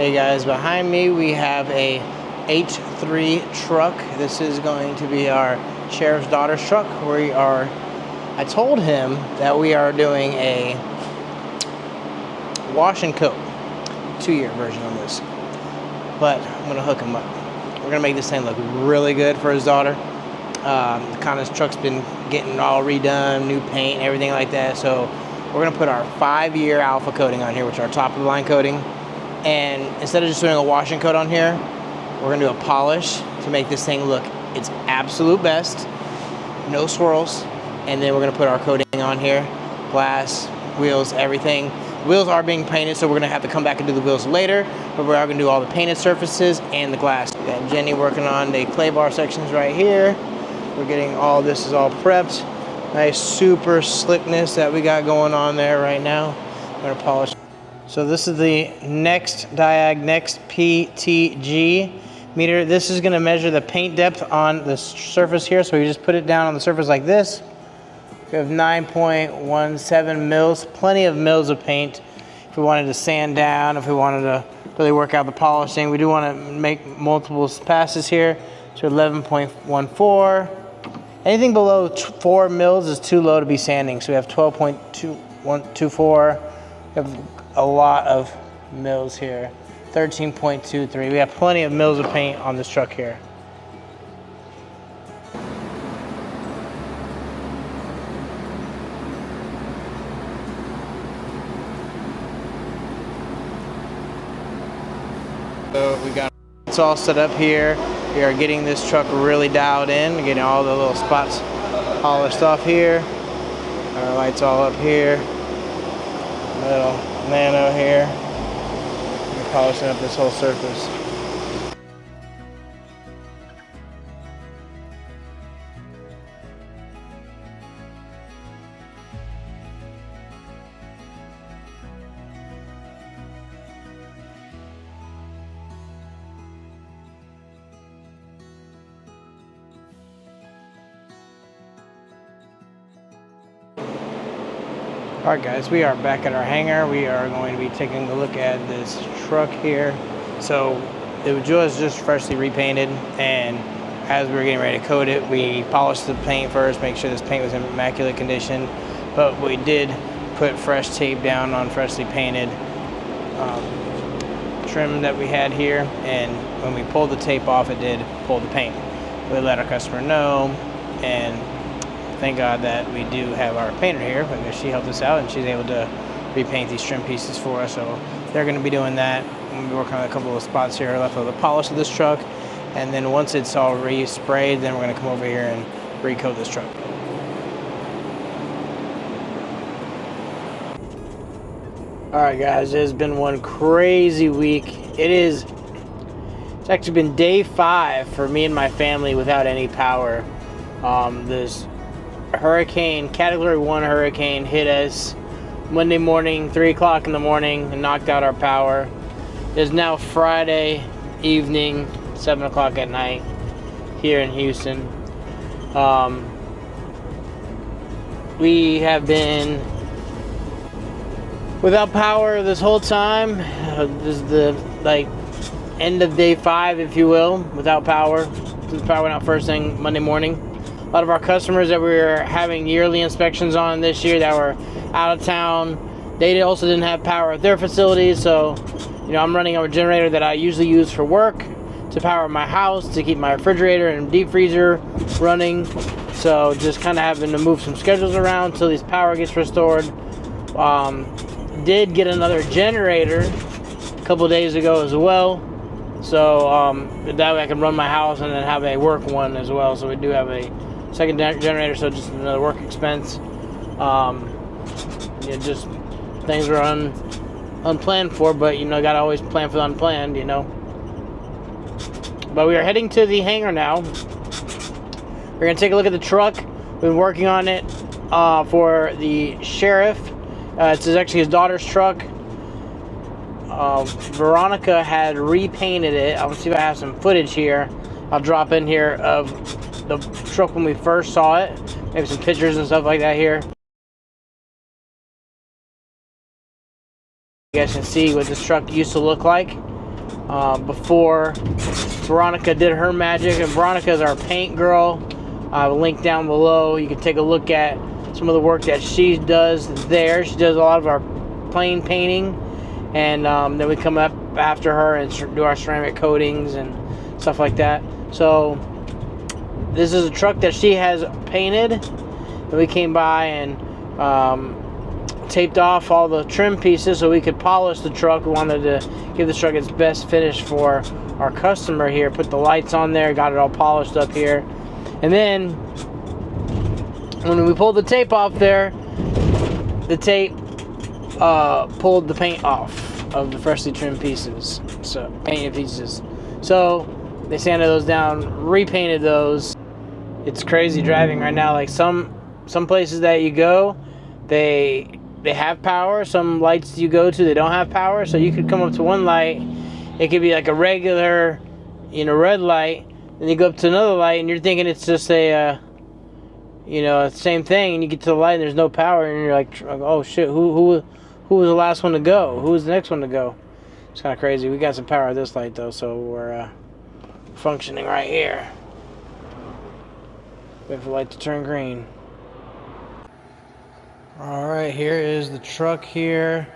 Hey guys, behind me we have a H3 truck. This is going to be our sheriff's daughter's truck. I told him that we are doing a wash and coat, 2-year version on this. But I'm gonna hook him up. We're gonna make this thing look really good for his daughter. This truck's been getting all redone, new paint, everything like that. So we're gonna put our 5-year Alfa coating on here, which is our top of the line coating. And instead of just doing a wash and coat on here, we're gonna do a polish to make this thing look its absolute best. No swirls. And then we're gonna put our coating on here. Glass, wheels, everything. Wheels are being painted, so we're gonna have to come back and do the wheels later, but we are gonna do all the painted surfaces and the glass. We got Jenny working on the clay bar sections right here. We're getting all this is all prepped. Nice super slickness that we got going on there right now. I'm gonna polish. So this is the next PTG meter. This is gonna measure the paint depth on the surface here. So we just put it down on the surface like this. We have 9.17 mils, plenty of mils of paint. If we wanted to sand down, if we wanted to really work out the polishing, we do want to make multiple passes here. So 11.14. Anything below 4 mils is too low to be sanding. So we have 12.24. We have a lot of mils here. 13.23. We have plenty of mils of paint on this truck here. So we got it's all set up here. We are getting this truck really dialed in, getting all the little spots polished off here. Our lights all up here. Little nano here. We're polishing up this whole surface. Alright guys, we are back at our hangar. We are going to be taking a look at this truck here. So it was just freshly repainted, and as we were getting ready to coat it, we polished the paint first, make sure this paint was in immaculate condition. But we did put fresh tape down on freshly painted trim that we had here, and when we pulled the tape off, it did pull the paint. We let our customer know, and thank God that we do have our painter here, because she helped us out and she's able to repaint these trim pieces for us. So they're going to be doing that. We'll be working on a couple of spots here left of the polish of this truck, and then once it's all re-sprayed, then we're going to come over here and recoat this truck. Alright guys, it has been one crazy week. It's actually been day 5 for me and my family without any power. This hurricane, Category 1 hurricane, hit us Monday morning, 3 o'clock in the morning, and knocked out our power. It's now Friday evening, 7 o'clock at night here in Houston. We have been without power this whole time. This is the end of day 5, if you will, without power. The power went out first thing Monday morning. A lot of our customers that we were having yearly inspections on this year that were out of town, they also didn't have power at their facilities. So, I'm running a generator that I usually use for work to power my house, to keep my refrigerator and deep freezer running. So just kind of having to move some schedules around until this power gets restored. Did get another generator a couple days ago as well. So that way I can run my house and then have a work one as well. So we do have a second generator, so just another work expense. Just things were unplanned for, but gotta always plan for the unplanned, But we are heading to the hangar now. We're gonna take a look at the truck. We've been working on it for the sheriff. It's actually his daughter's truck. Veronica had repainted it. I'll see if I have some footage here. I'll drop in here of the truck when we first saw it. Maybe some pictures and stuff like that here. You guys can see what this truck used to look like. before Veronica did her magic. And Veronica is our paint girl. I'll link down below. You can take a look at some of the work that she does there. She does a lot of our plane painting, and then we come up after her and do our ceramic coatings and stuff like that. So this is a truck that she has painted, and we came by and taped off all the trim pieces so we could polish the truck. We wanted to give the truck its best finish for our customer here. Put the lights on there, got it all polished up here, and then when we pulled the tape off there, the tape pulled the paint off of the freshly trimmed pieces, so painted pieces. So they sanded those down, repainted those. It's crazy driving right now. Like some places that you go, they have power. Some lights you go to, they don't have power. So you could come up to one light, it could be like a regular, red light. Then you go up to another light, and you're thinking it's just a, same thing. And you get to the light, and there's no power, and you're like, oh shit, who was the last one to go? Who was the next one to go? It's kind of crazy. We got some power at this light though, so we're functioning right here. Wait for the light to turn green. Alright, here is the truck here.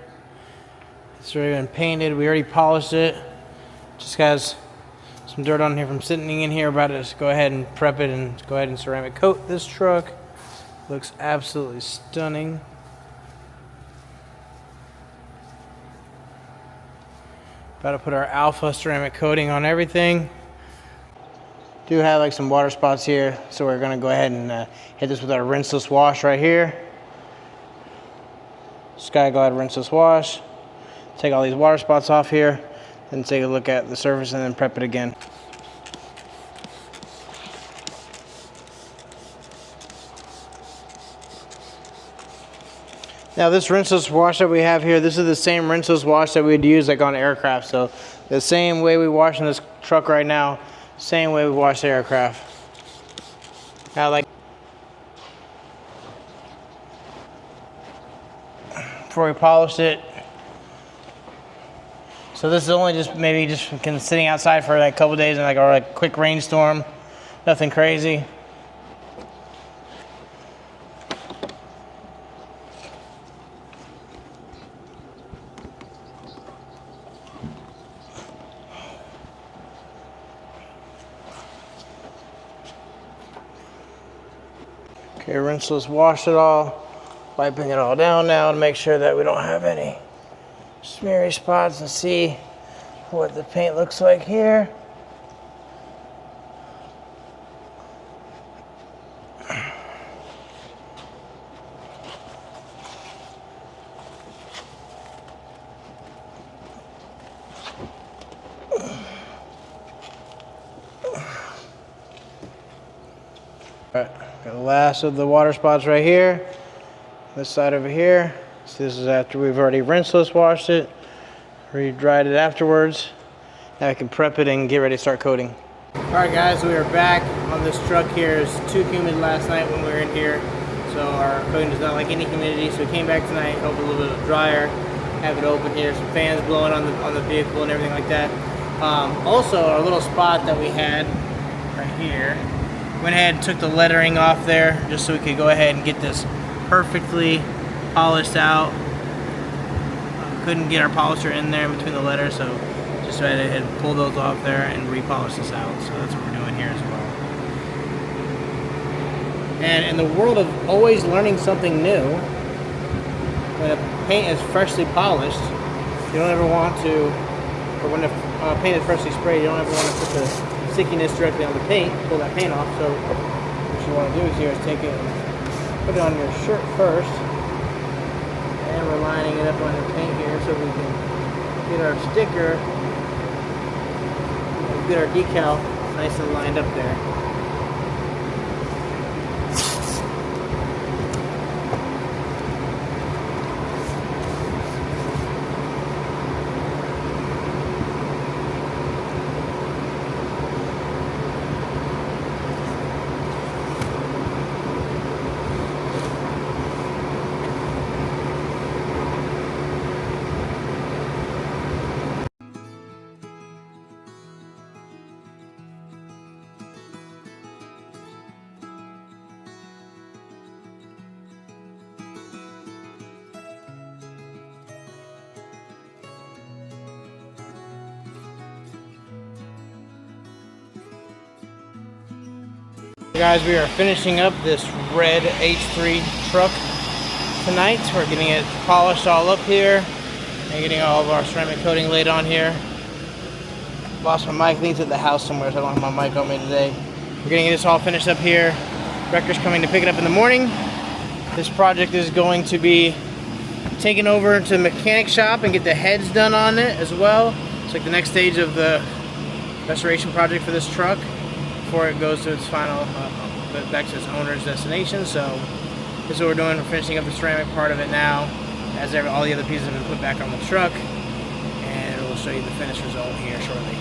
It's already been painted. We already polished it. Just has some dirt on here from sitting in here. About to just go ahead and prep it and go ahead and ceramic coat this truck. Looks absolutely stunning. About to put our Alfa Ceramic Coating on everything. Do have like some water spots here, so we're gonna go ahead and hit this with our Rinseless Wash right here. Skyglide Rinseless Wash. Take all these water spots off here, then take a look at the surface and then prep it again. Now this rinseless wash that we have here, this is the same rinseless wash that we'd use like on aircraft. So the same way we wash in this truck right now, same way we wash the aircraft. Now like before we polished it. So this is only just maybe just sitting outside for like a couple days and like a quick rainstorm. Nothing crazy. Okay, rinseless wash it all, wiping it all down now to make sure that we don't have any smeary spots, and see what the paint looks like here. Alright, got the last of the water spots right here. This side over here. So this is after we've already rinseless washed it, re-dried it afterwards. Now I can prep it and get ready to start coating. Alright guys, we are back on this truck here. It was too humid last night when we were in here, so our coating does not like any humidity. So we came back tonight, hope a little bit drier, have it open here, some fans blowing on the vehicle and everything like that. Also, our little spot that we had right here, went ahead and took the lettering off there just so we could go ahead and get this perfectly polished out. Couldn't get our polisher in there in between the letters, so just went ahead and pull those off there and repolish this out. So that's what we're doing here as well. And in the world of always learning something new, when a paint is freshly polished, you don't ever want to, or when a paint is freshly sprayed, you don't ever want to put the stickiness directly on the paint, pull that paint off. So what you want to do is here is take it and put it on your shirt first, and we're lining it up on the paint here so we can get our sticker, get our decal nice and lined up there. Guys, we are finishing up this red H3 truck tonight. We're getting it polished all up here and getting all of our ceramic coating laid on here. Lost my mic. I think it's at the house somewhere, so I don't have my mic on me today. We're getting this all finished up here. Wrecker's coming to pick it up in the morning. This project is going to be taken over to the mechanic shop and get the heads done on it as well. It's like the next stage of the restoration project for this truck before it goes to its final, back to its owner's destination. So this is what we're doing. We're finishing up the ceramic part of it now, as all the other pieces have been put back on the truck, and we'll show you the finished result here shortly.